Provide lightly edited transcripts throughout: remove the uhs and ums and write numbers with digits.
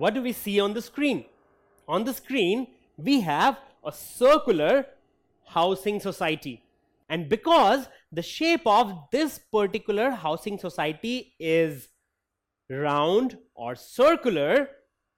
what do we see on the screen? On the screen, we have a circular housing society. And because the shape of this particular housing society is round or circular,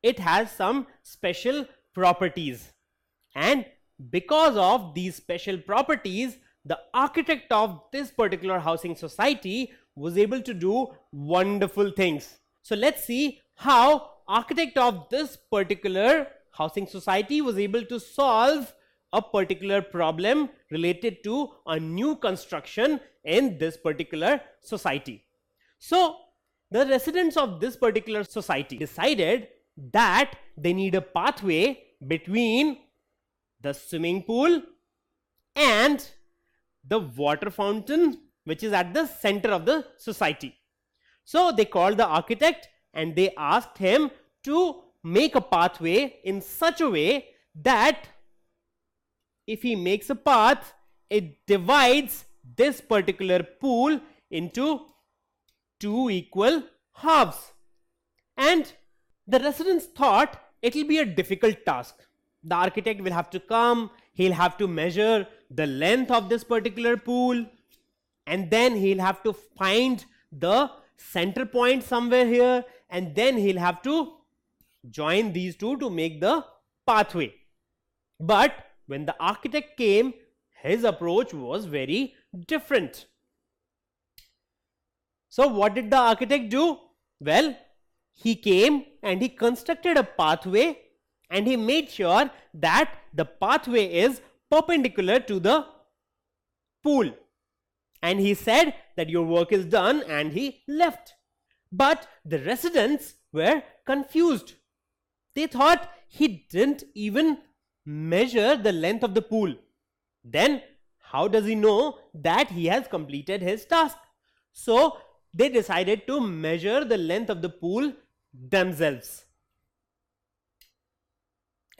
it has some special properties. And because of these special properties, the architect of this particular housing society was able to do wonderful things. So let's see how architect of this particular housing society was able to solve a particular problem related to a new construction in this particular society. So the residents of this particular society decided that they need a pathway between the swimming pool and the water fountain, which is at the center of the society. So they called the architect and they asked him to make a pathway in such a way that if he makes a path, it divides this particular pool into two equal halves. And the residents thought it will be a difficult task. The architect will have to come, he'll have to measure the length of this particular pool, and then he'll have to find the center point somewhere here, and then he'll have to join these two to make the pathway. But when the architect came, his approach was very different. So what did the architect do? Well, he came and he constructed a pathway and he made sure that the pathway is perpendicular to the pool. And he said that your work is done, and he left. But the residents were confused. They thought he didn't even measure the length of the pool. Then how does he know that he has completed his task? So they decided to measure the length of the pool themselves.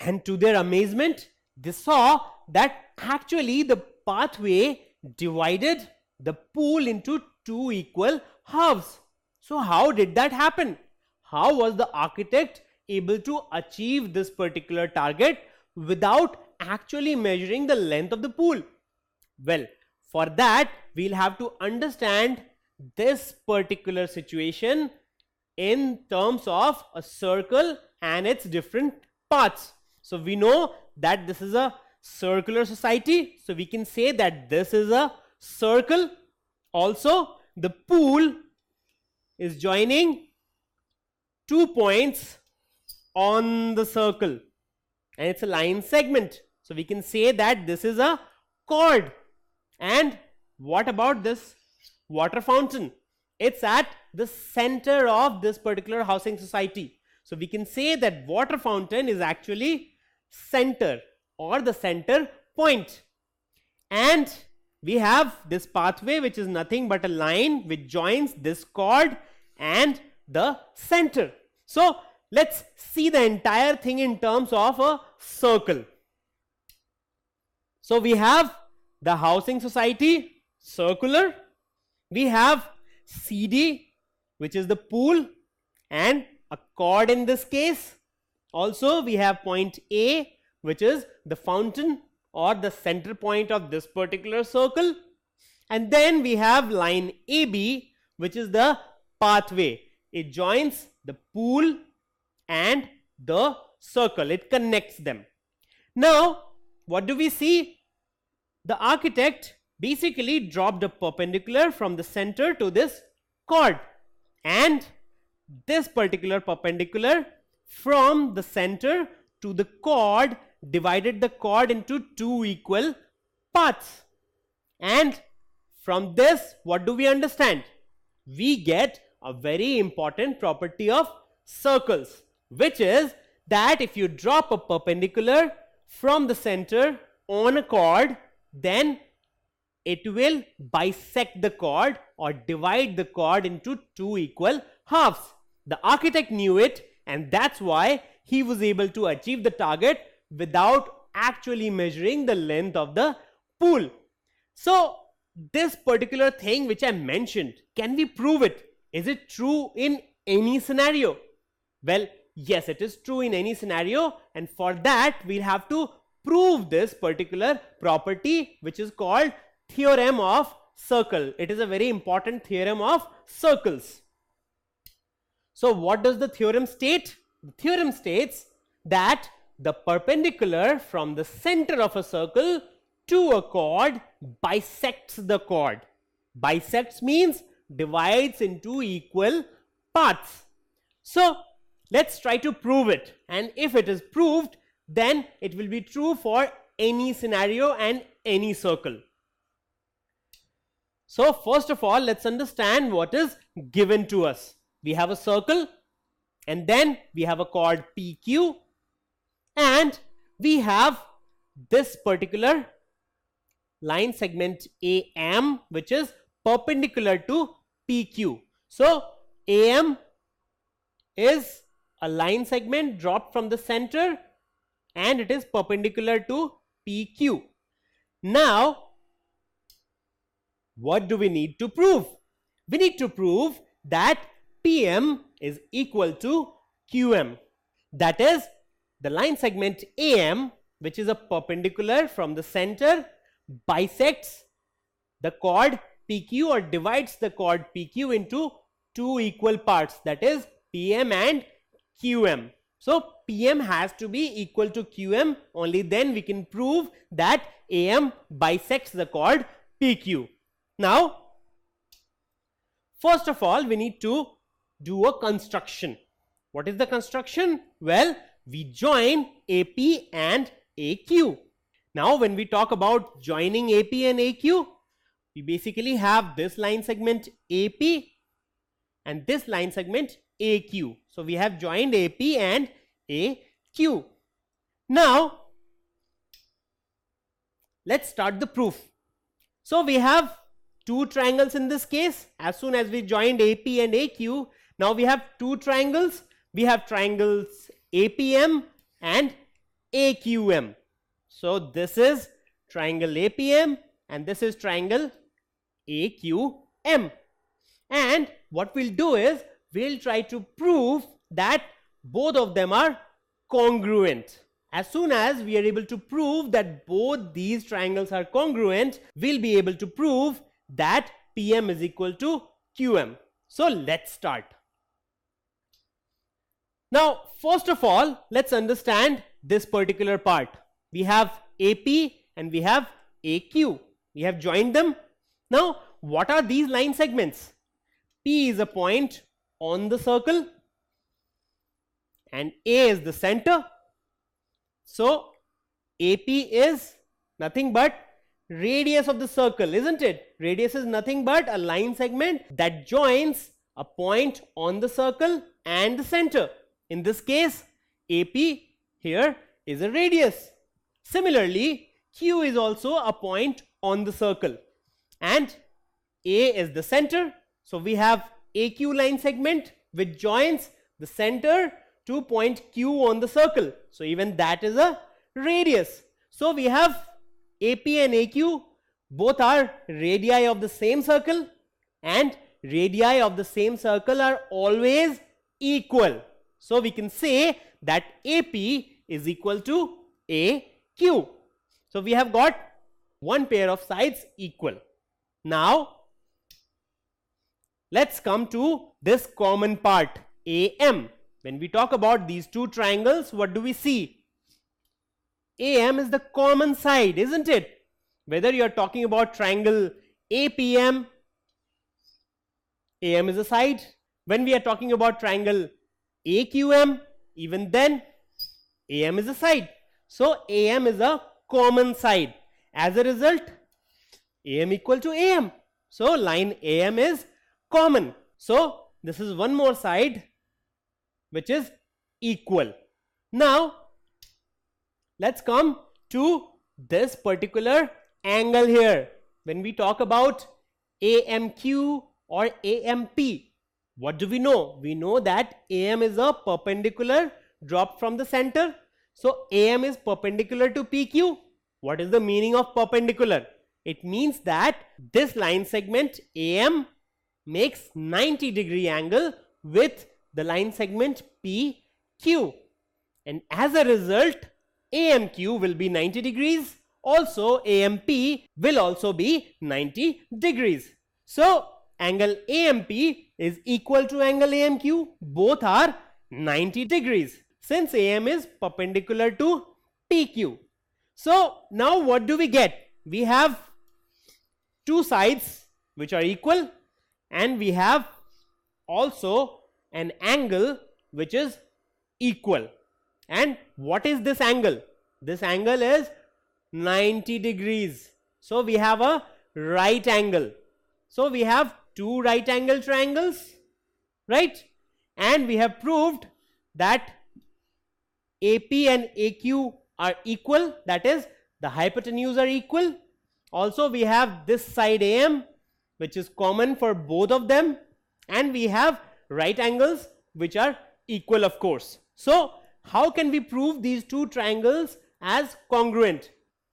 And to their amazement, they saw that actually the pathway divided the pool into two equal halves. So how did that happen? How was the architect able to achieve this particular target without actually measuring the length of the pool? Well, for that we'll have to understand this particular situation in terms of a circle and its different parts. So we know that this is a circular society, so we can say that this is a circle. Also, the pool is joining 2 points on the circle and it's a line segment. So we can say that this is a chord. And what about this water fountain? It's at the center of this particular housing society. So we can say that water fountain is actually center or the center point. And we have this pathway which is nothing but a line which joins this chord and the center. So let's see the entire thing in terms of a circle. So we have the housing society, circular. We have CD, which is the pool, and a chord in this case. Also we have point A, which is the fountain or the center point of this particular circle. And then we have line AB, which is the pathway. It joins the pool and the circle. It connects them. Now, what do we see? The architect basically dropped a perpendicular from the center to this chord, and this particular perpendicular from the center to the chord divided the chord into two equal parts. And from this, what do we understand? We get a very important property of circles, which is that if you drop a perpendicular from the center on a chord, then it will bisect the chord or divide the chord into two equal halves. The architect knew it, and that's why he was able to achieve the target without actually measuring the length of the pool. So this particular thing which I mentioned, can we prove it? Is it true in any scenario? Well, Yes, it is true in any scenario, and for that we'll have to prove this particular property, which is called theorem of circle. It is a very important theorem of circles. So what does the theorem state? The theorem states that the perpendicular from the center of a circle to a chord bisects the chord. Bisects means divides into equal parts. So let's try to prove it, and if it is proved, then it will be true for any scenario and any circle. So first of all, let's understand what is given to us. We have a circle, and then we have a chord PQ, and we have this particular line segment AM, which is perpendicular to PQ. So AM is a line segment dropped from the center, and it is perpendicular to PQ. Now, what do we need to prove? We need to prove that PM is equal to QM. That is, the line segment AM, which is a perpendicular from the center, bisects the chord PQ or divides the chord PQ into two equal parts, that is PM and QM. So PM has to be equal to QM, only then we can prove that AM bisects the chord PQ. Now, first of all, we need to do a construction. What is the construction? Well, we join AP and AQ. Now, when we talk about joining AP and AQ, we basically have this line segment AP and this line segment AQ. So we have joined AP and AQ. Now, let's start the proof. So we have two triangles in this case. As soon as we joined AP and AQ, now we have two triangles. We have triangles APM and AQM. So this is triangle APM and this is triangle AQM. And what we'll do is we'll try to prove that both of them are congruent. As soon as we are able to prove that both these triangles are congruent, we'll be able to prove that PM is equal to QM. So let's start. Now, first of all, let's understand this particular part. We have AP and we have AQ. We have joined them. Now, what are these line segments? P is a point on the circle and A is the center. So AP is nothing but radius of the circle, isn't it? Radius is nothing but a line segment that joins a point on the circle and the center. In this case, AP here is a radius. Similarly, Q is also a point on the circle and A is the center. So we have AQ line segment which joins the center to point Q on the circle. So even that is a radius. So we have AP and AQ, both are radii of the same circle, and radii of the same circle are always equal. So we can say that AP is equal to AQ. So we have got one pair of sides equal. Now let's come to this common part AM. When we talk about these two triangles, what do we see? AM is the common side, isn't it? Whether you are talking about triangle APM, AM is a side. When we are talking about triangle AQM, even then AM is a side. So AM is a common side. As a result, AM equal to AM. So line AM is common. So this is one more side which is equal. Now let's come to this particular angle here. When we talk about AMQ or AMP, what do we know? We know that AM is a perpendicular dropped from the center. So AM is perpendicular to PQ. What is the meaning of perpendicular? It means that this line segment AM makes 90-degree angle with the line segment PQ. Q. And as a result, AMQ will be 90 degrees. Also, AMP will also be 90 degrees. So, angle AMP is equal to angle AMQ. Both are 90 degrees since AM is perpendicular to PQ. So, now what do we get? We have two sides which are equal, and we have also an angle which is equal. And what is this angle? This angle is 90 degrees. So we have a right angle. So we have two right angle triangles, right? And we have proved that AP and AQ are equal, that is, the hypotenuse are equal. Also we have this side AM which is common for both of them, and we have right angles which are equal, of course. So how can we prove these two triangles as congruent?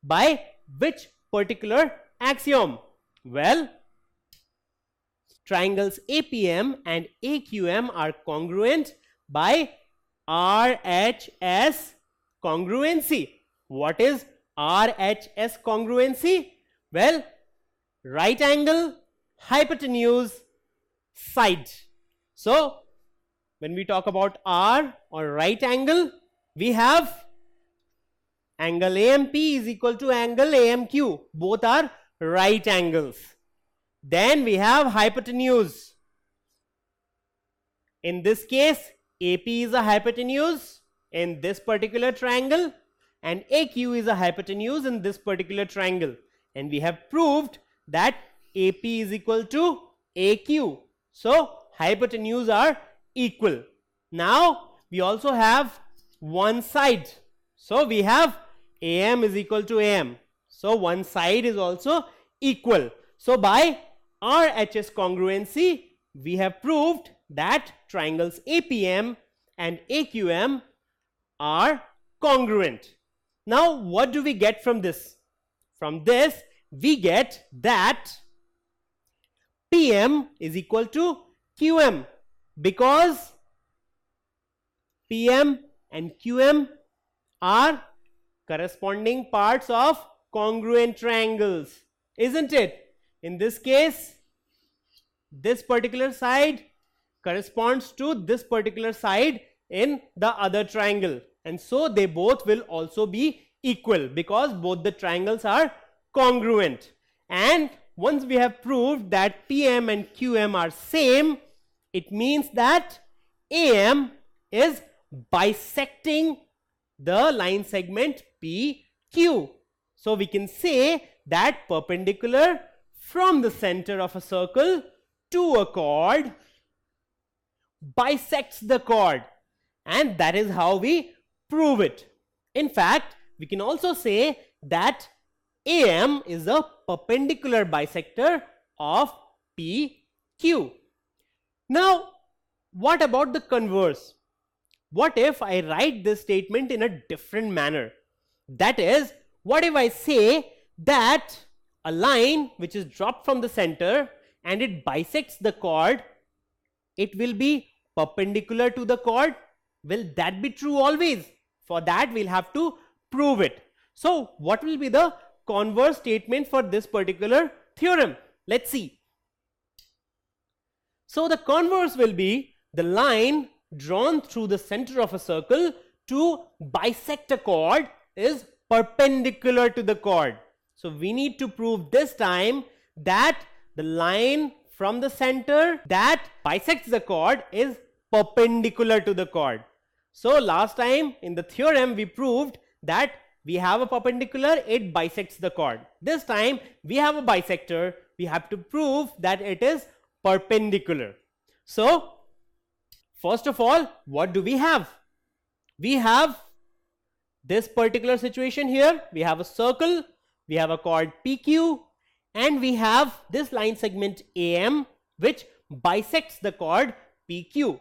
By which particular axiom? Well, triangles APM and AQM are congruent by RHS congruency. What is RHS congruency? Well, right angle, hypotenuse, side. So when we talk about R or right angle, we have angle AMP is equal to angle AMQ. Both are right angles. Then we have hypotenuse. In this case, AP is a hypotenuse in this particular triangle, and AQ is a hypotenuse in this particular triangle. And we have proved that AP is equal to AQ. So hypotenuse are equal. Now we also have one side. So we have AM is equal to AM. So one side is also equal. So by RHS congruency, we have proved that triangles APM and AQM are congruent. Now what do we get from this? From this we get that PM is equal to QM, because PM and QM are corresponding parts of congruent triangles, isn't it? In this case, this particular side corresponds to this particular side in the other triangle, and so they both will also be equal because both the triangles are congruent. And once we have proved that PM and QM are same, it means that AM is bisecting the line segment PQ. So we can say that perpendicular from the center of a circle to a chord bisects the chord, and that is how we prove it. In fact, we can also say that AM is a perpendicular bisector of PQ. Now, what about the converse? What if I write this statement in a different manner? That is, what if I say that a line which is dropped from the center and it bisects the chord, it will be perpendicular to the chord? Will that be true always? For that, we'll have to prove it. So what will be the converse statement for this particular theorem? Let's see. So the converse will be the line drawn through the center of a circle to bisect a chord is perpendicular to the chord. So we need to prove this time that the line from the center that bisects the chord is perpendicular to the chord. So last time in the theorem we proved that we have a perpendicular, it bisects the chord. This time we have a bisector, we have to prove that it is perpendicular. So first of all, what do we have? We have this particular situation here. We have a circle, we have a chord PQ, and we have this line segment AM which bisects the chord PQ.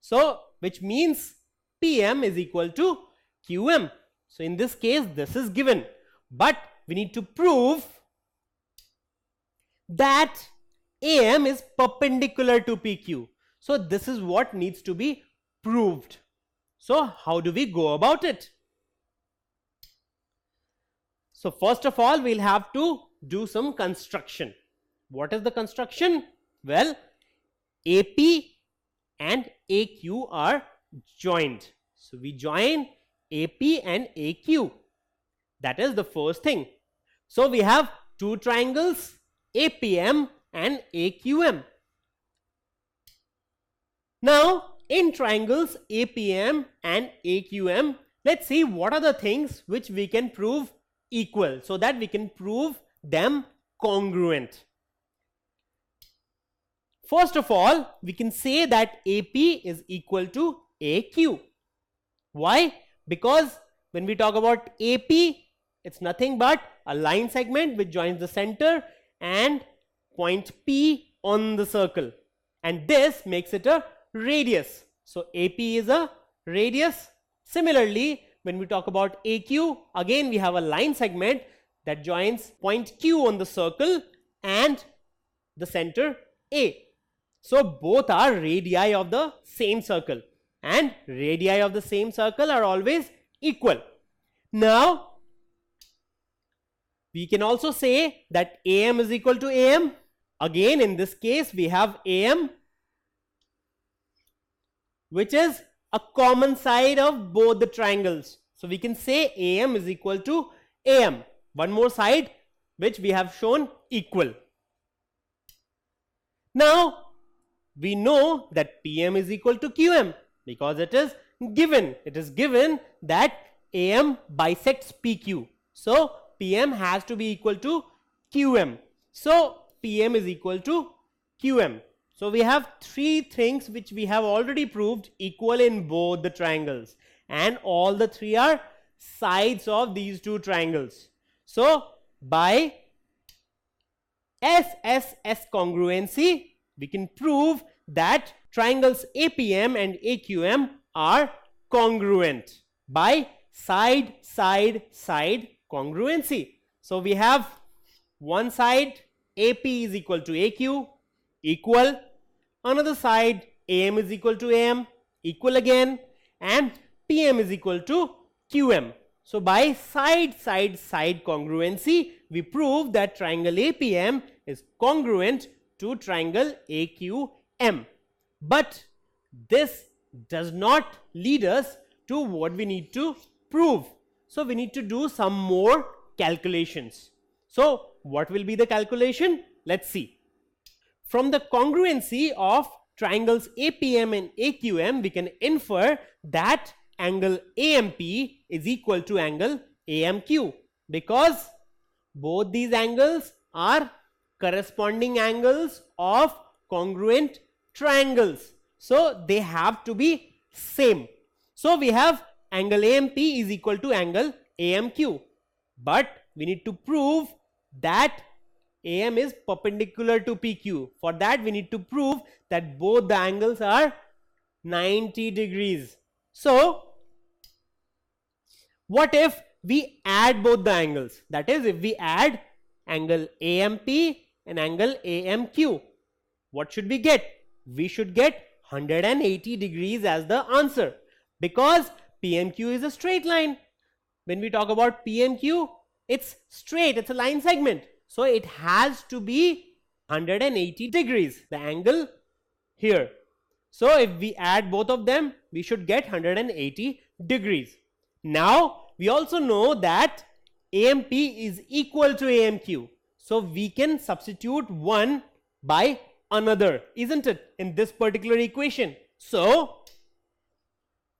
So which means PM is equal to QM. So in this case, this is given, but we need to prove that AM is perpendicular to PQ. So this is what needs to be proved. So how do we go about it? So first of all, we'll have to do some construction. What is the construction? Well, AP and AQ are joined. So we join AP and AQ. That is the first thing. So we have two triangles, APM and AQM. Now in triangles APM and AQM, let's see what are the things which we can prove equal, so that we can prove them congruent. First of all, we can say that AP is equal to AQ. Why? Because when we talk about AP, it's nothing but a line segment which joins the center and point P on the circle, and this makes it a radius. So AP is a radius. Similarly, when we talk about AQ, again we have a line segment that joins point Q on the circle and the center A. So both are radii of the same circle, and radii of the same circle are always equal. Now we can also say that AM is equal to AM. Again, in this case we have AM, which is a common side of both the triangles. So we can say AM is equal to AM. One more side which we have shown equal. Now we know that PM is equal to QM because it is given. It is given that AM bisects PQ. So PM has to be equal to QM. So PM is equal to QM. So we have three things which we have already proved equal in both the triangles, and all the three are sides of these two triangles. So by SSS congruency, we can prove that triangles APM and AQM are congruent by side congruency. So we have one side AP is equal to AQ, equal. Another side AM is equal to AM, equal again, and PM is equal to QM. So by side congruency, we prove that triangle APM is congruent to triangle AQM. But this does not lead us to what we need to prove. So we need to do some more calculations. So what will be the calculation? Let's see. From the congruency of triangles APM and AQM, we can infer that angle AMP is equal to angle AMQ, because both these angles are corresponding angles of congruent triangles. So they have to be same. So we have angle AMP is equal to angle AMQ, but we need to prove that AM is perpendicular to PQ. For that we need to prove that both the angles are 90 degrees. So what if we add both the angles? That is, if we add angle AMP and angle AMQ, what should we get? We should get 180 degrees as the answer, because PMQ is a straight line. When we talk about PMQ, it's straight, it's a line segment. So it has to be 180 degrees, the angle here. So if we add both of them, we should get 180 degrees. Now we also know that AMP is equal to AMQ. So we can substitute one by another, isn't it, in this particular equation? So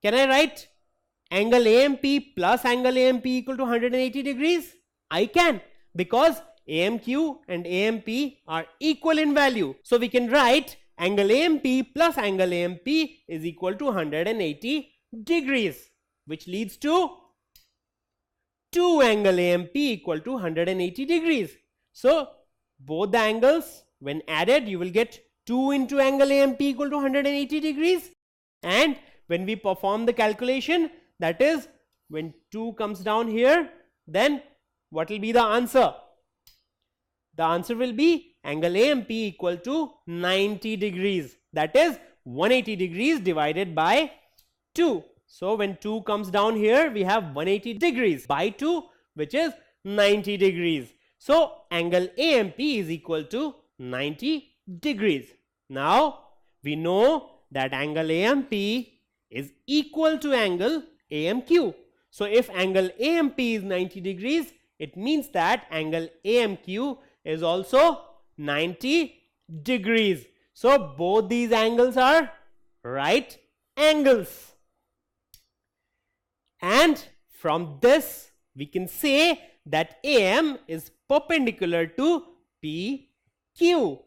can I write angle AMP plus angle AMP equal to 180 degrees? I can, because AMQ and AMP are equal in value. So we can write angle AMP plus angle AMP is equal to 180 degrees, which leads to 2 angle AMP equal to 180 degrees. So both the angles when added, you will get 2 into angle AMP equal to 180 degrees. And when we perform the calculation, that is when 2 comes down here, then what will be the answer? The answer will be angle AMP equal to 90 degrees. That is 180 degrees divided by 2. So when 2 comes down here, we have 180 degrees by 2, which is 90 degrees. So angle AMP is equal to 90 degrees. Now we know that angle AMP is equal to angle AMQ. So if angle AMP is 90 degrees, it means that angle AMQ is also 90 degrees. So both these angles are right angles. And from this we can say that AM is perpendicular to PQ,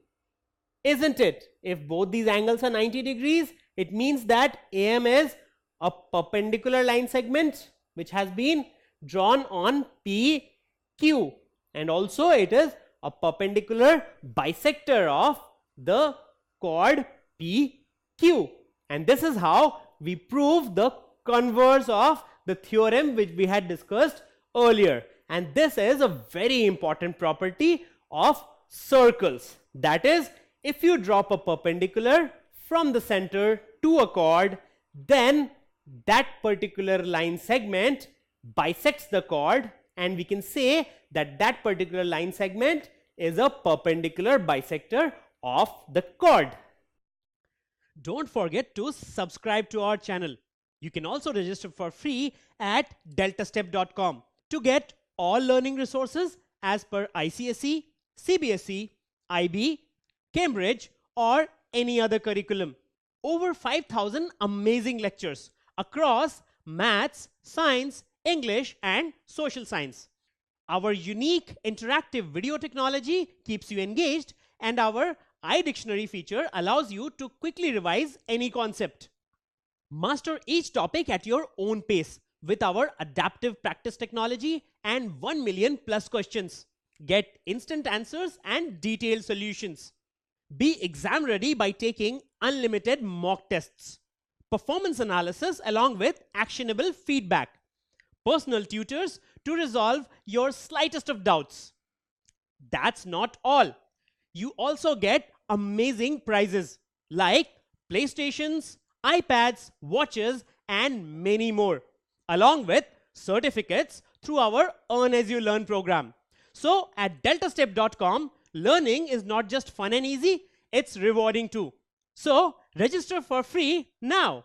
isn't it? If both these angles are 90 degrees, it means that AM is a perpendicular line segment which has been drawn on PQ, and also it is a perpendicular bisector of the chord PQ. And this is how we prove the converse of the theorem which we had discussed earlier. And this is a very important property of circles. That is, if you drop a perpendicular from the center to a chord, then that particular line segment bisects the chord, and we can say that that particular line segment is a perpendicular bisector of the chord. Don't forget to subscribe to our channel. You can also register for free at deltastep.com to get all learning resources as per ICSE, CBSE, IB, Cambridge, or any other curriculum. Over 5,000 amazing lectures across maths, science, English, and social science. Our unique interactive video technology keeps you engaged, and our iDictionary feature allows you to quickly revise any concept. Master each topic at your own pace with our adaptive practice technology and 1 million plus questions. Get instant answers and detailed solutions. Be exam ready by taking unlimited mock tests, performance analysis along with actionable feedback, personal tutors to resolve your slightest of doubts. That's not all. You also get amazing prizes like PlayStations, iPads, watches, and many more, along with certificates through our Earn As You Learn program. So at deltastep.com, learning is not just fun and easy, it's rewarding too. So register for free now.